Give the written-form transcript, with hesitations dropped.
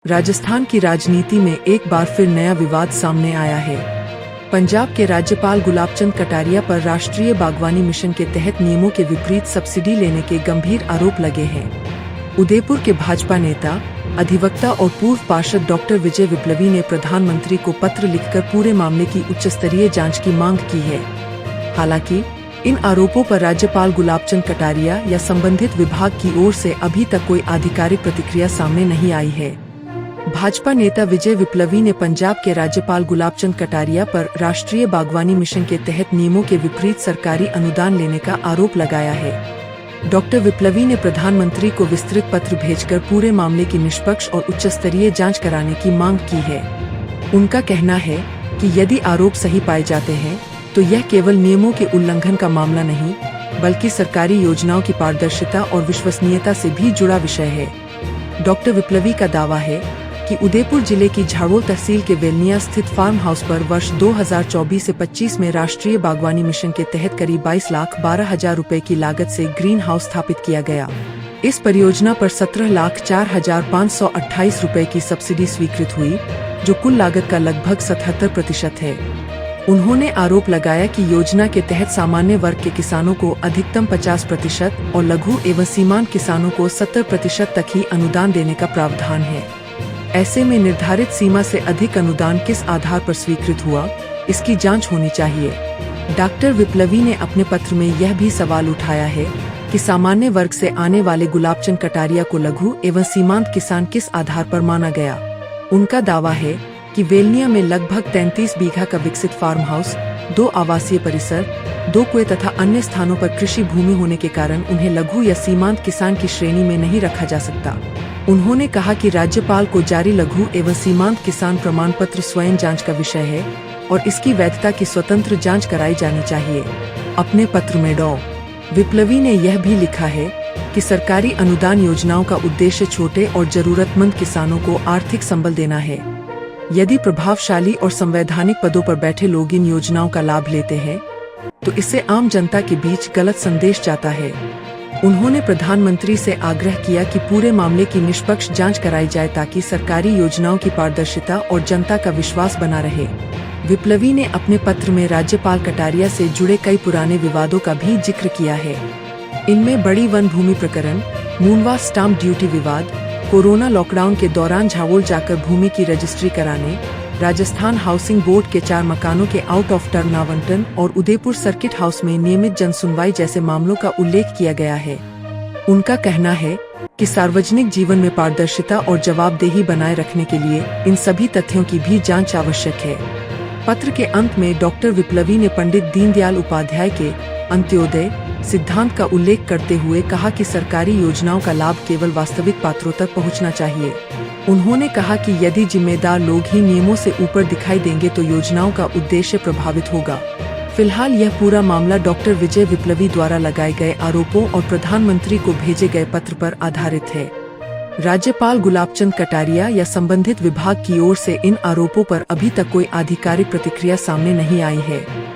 राजस्थान की राजनीति में एक बार फिर नया विवाद सामने आया है। पंजाब के राज्यपाल गुलाबचंद कटारिया पर राष्ट्रीय बागवानी मिशन के तहत नियमों के विपरीत सब्सिडी लेने के गंभीर आरोप लगे हैं। उदयपुर के भाजपा नेता, अधिवक्ता और पूर्व पार्षद डॉक्टर विजय विप्लवी ने प्रधानमंत्री को पत्र लिखकर पूरे मामले की उच्चस्तरीय जांच की मांग की है। हालांकि इन आरोपों पर राज्यपाल गुलाबचंद कटारिया या संबंधित विभाग की ओर से अभी तक कोई आधिकारिक प्रतिक्रिया सामने नहीं आई है। भाजपा नेता विजय विप्लवी ने पंजाब के राज्यपाल गुलाबचंद कटारिया पर राष्ट्रीय बागवानी मिशन के तहत नियमों के विपरीत सरकारी अनुदान लेने का आरोप लगाया है। डॉक्टर विप्लवी ने प्रधानमंत्री को विस्तृत पत्र भेजकर पूरे मामले की निष्पक्ष और उच्चस्तरीय जांच कराने की मांग की है। उनका कहना है कि यदि आरोप सही पाए जाते हैं तो यह केवल नियमों के उल्लंघन का मामला नहीं, बल्कि सरकारी योजनाओं की पारदर्शिता और विश्वसनीयता से भी जुड़ा विषय है। डॉक्टर विप्लवी का दावा है कि उदयपुर जिले की झाड़ोल तहसील के वेलनिया स्थित फार्म हाउस पर वर्ष 2024 से 25 में राष्ट्रीय बागवानी मिशन के तहत करीब 22,12,000 रुपए की लागत से ग्रीन हाउस स्थापित किया गया। इस परियोजना पर 17,04,528 रुपए की सब्सिडी स्वीकृत हुई, जो कुल लागत का लगभग 77% है। उन्होंने आरोप लगाया कि योजना के तहत सामान्य वर्ग के किसानों को अधिकतम 50% और लघु एवं सीमांत किसानों को 70% तक ही अनुदान देने का प्रावधान है। ऐसे में निर्धारित सीमा से अधिक अनुदान किस आधार पर स्वीकृत हुआ, इसकी जांच होनी चाहिए। डॉक्टर विप्लवी ने अपने पत्र में यह भी सवाल उठाया है कि सामान्य वर्ग से आने वाले गुलाबचंद कटारिया को लघु एवं सीमांत किसान किस आधार पर माना गया। उनका दावा है कि वेलनिया में लगभग 33 बीघा का विकसित फार्म हाउस, 2 आवासीय परिसर, 2 कुएं तथा अन्य स्थानों पर कृषि भूमि होने के कारण उन्हें लघु या सीमांत किसान की श्रेणी में नहीं रखा जा सकता। उन्होंने कहा कि राज्यपाल को जारी लघु एवं सीमांत किसान प्रमाण पत्र स्वयं जांच का विषय है और इसकी वैधता की स्वतंत्र जांच कराई जानी चाहिए। अपने पत्र में डॉ. विप्लवी ने यह भी लिखा है कि सरकारी अनुदान योजनाओं का उद्देश्य छोटे और जरूरतमंद किसानों को आर्थिक संबल देना है। यदि प्रभावशाली और संवैधानिक पदों पर बैठे लोग इन योजनाओं का लाभ लेते हैं तो इससे आम जनता के बीच गलत संदेश जाता है। उन्होंने प्रधानमंत्री से आग्रह किया कि पूरे मामले की निष्पक्ष जांच कराई जाए ताकि सरकारी योजनाओं की पारदर्शिता और जनता का विश्वास बना रहे। विप्लवी ने अपने पत्र में राज्यपाल कटारिया से जुड़े कई पुराने विवादों का भी जिक्र किया है। इनमें बड़ी वन भूमि प्रकरण, मूनवा स्टाम्प ड्यूटी विवाद, कोरोना लॉकडाउन के दौरान झाड़ोल जाकर भूमि की रजिस्ट्री कराने, राजस्थान हाउसिंग बोर्ड के 4 मकानों के आउट ऑफ टर्न आवंटन और उदयपुर सर्किट हाउस में नियमित जनसुनवाई जैसे मामलों का उल्लेख किया गया है। उनका कहना है कि सार्वजनिक जीवन में पारदर्शिता और जवाबदेही बनाए रखने के लिए इन सभी तथ्यों की भी जांच आवश्यक है। पत्र के अंत में डॉक्टर विप्लवी ने पंडित दीनदयाल उपाध्याय के अंत्योदय सिद्धांत का उल्लेख करते हुए कहा कि सरकारी योजनाओं का लाभ केवल वास्तविक पात्रों तक पहुंचना चाहिए। उन्होंने कहा कि यदि जिम्मेदार लोग ही नियमों से ऊपर दिखाई देंगे तो योजनाओं का उद्देश्य प्रभावित होगा। फिलहाल यह पूरा मामला डॉक्टर विजय विप्लवी द्वारा लगाए गए आरोपों और प्रधानमंत्री को भेजे गए पत्र पर आधारित है। राज्यपाल गुलाबचंद कटारिया या संबंधित विभाग की ओर से इन आरोपों पर अभी तक कोई आधिकारिक प्रतिक्रिया सामने नहीं आई है।